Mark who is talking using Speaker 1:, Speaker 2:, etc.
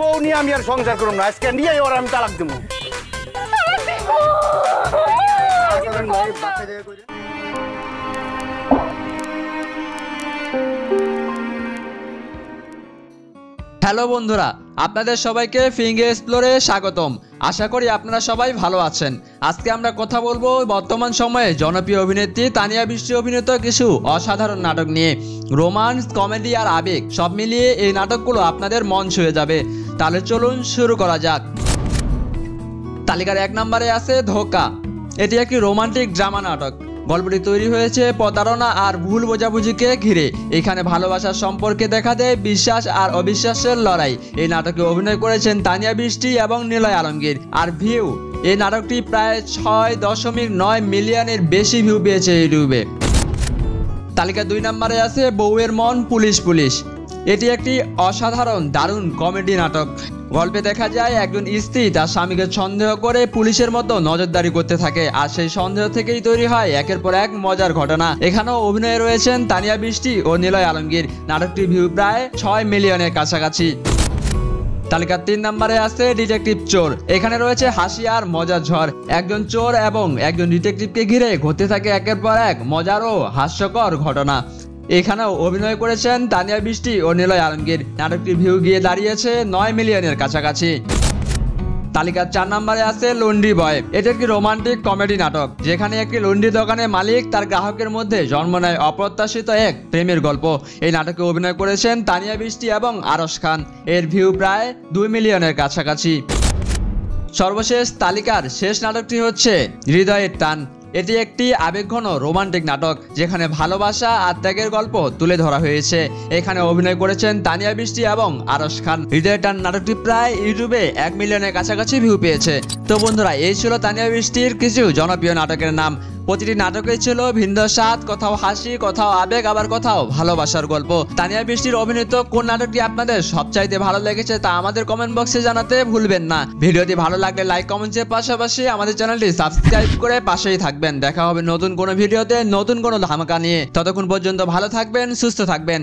Speaker 1: বউ নিয়ে আমি আর সংসার করব না, আজকে নিয়ে ওর আমি তালাক দেবো।
Speaker 2: হ্যালো বন্ধুরা, আপনাদের সবাইকে ফিঙ্গার এক্সপ্লোরে স্বাগতম। আশা করি আপনারা সবাই ভালো আছেন। আজকে আমরা কথা বলবো বর্তমান সময়ে জনপ্রিয় অভিনেত্রী তানিয়া বৃষ্টি অভিনীত কিছু অসাধারণ নাটক নিয়ে। রোমান্স, কমেডি আর আবেগ সব মিলিয়ে এই নাটকগুলো আপনাদের মন ছুঁয়ে যাবে। তাহলে চলুন শুরু করা যাক। তালিকার 1 নম্বরে আছে ধোঁকা। এটি একটি রোমান্টিক ড্রামা নাটক। গল্পটি তৈরি হয়েছে প্রতারণা আর ভুল বোঝাবুঝিকে ঘিরে। এখানে ভালোবাসার সম্পর্কে দেখা দেয় বিশ্বাস আর অবিশ্বাসের লড়াই। এই নাটকে অভিনয় করেছেন তানিয়া বৃষ্টি এবং নিলয় আলমগীর। আর ভিউ, এই নাটকটি প্রায় 6.9 মিলিয়নের বেশি ভিউ পেয়েছে ইউটিউবে। তালিকা 2 নম্বরে আছে বউয়ের মন পুলিশ পুলিশ। এটি একটি অসাধারণ দারুণ কমেডি নাটক। গল্পে দেখা যায় একজন স্ত্রী তার স্বামীকে সন্দেহ করে পুলিশের মতো নজরদারি করতে থাকে, আর সেই সন্দেহ থেকেই তৈরি হয় একের পর এক মজার ঘটনা। এখানেও অভিনয়ে রয়েছেন তানিয়া বৃষ্টি ও নিলয় আলমগীর। নাটকটির ভিউ প্রায় 6 মিলিয়নের কাছাকাছি। তালিকার 3 নম্বরে আছে ডিটেকটিভ চোর। এখানে রয়েছে হাসি আর মজার ঝড়। একজন চোর এবং একজন ডিটেকটিভকে ঘিরে ঘটতে থাকে একের পর এক মজার ও হাস্যকর ঘটনা। এখানেও অভিনয় করেছেন তানিয়া বৃষ্টি ও নিলয় আলমগীর। নাটকটির ভিউ গিয়ে দাঁড়িয়েছে 9 মিলিয়নের কাছাকাছি। তালিকার 4 নম্বরে আছে লন্ড্রি বয়। এটা একটি রোমান্টিক কমেডি নাটক, যেখানে একটি লন্ড্রি দোকানের মালিক তার গ্রাহকের মধ্যে জন্ম নেয় অপ্রত্যাশিত এক প্রেমের গল্প। এই নাটকে অভিনয় করেছেন তানিয়া বৃষ্টি এবং আরশ খান। এর ভিউ প্রায় 2 মিলিয়নের কাছাকাছি। সর্বশেষ তালিকার শেষ নাটকটি হচ্ছে হৃদয়ের টান। এটি একটি আবেগঘন রোমান্টিক নাটক, যেখানে ভালোবাসা আর ত্যাগের গল্প তুলে ধরা হয়েছে। এখানে অভিনয় করেছেন তানিয়া বৃষ্টি এবং আরশ খান। হৃদয়ের টান নাটকটি প্রায় ইউটিউবে 1 মিলিয়নের কাছাকাছি ভিউ পেয়েছে। তো বন্ধুরা, এই ছিল তানিয়া বৃষ্টির কিছু জনপ্রিয় নাটকের নাম। প্রতিটি নাটকে ছিল ভিন্ন স্বাদ, কোথাও হাসি, কোথাও আবেগ, আবার কোথাও ভালোবাসার গল্প। তানিয়া বৃষ্টির অভিনীত কোন নাটকটি আপনাদের সবচাইতে ভালো লেগেছে তা আমাদের কমেন্ট বক্সে জানাতে ভুলবেন না। ভিডিওটি ভালো লাগলে লাইক কমেন্টের পাশাপাশি আমাদের চ্যানেলটি সাবস্ক্রাইব করে পাশেই থাকবেন। দেখা হবে নতুন কোনো ভিডিওতে নতুন কোনো ধামাকা নিয়ে। ততক্ষণ পর্যন্ত ভালো থাকবেন, সুস্থ থাকবেন।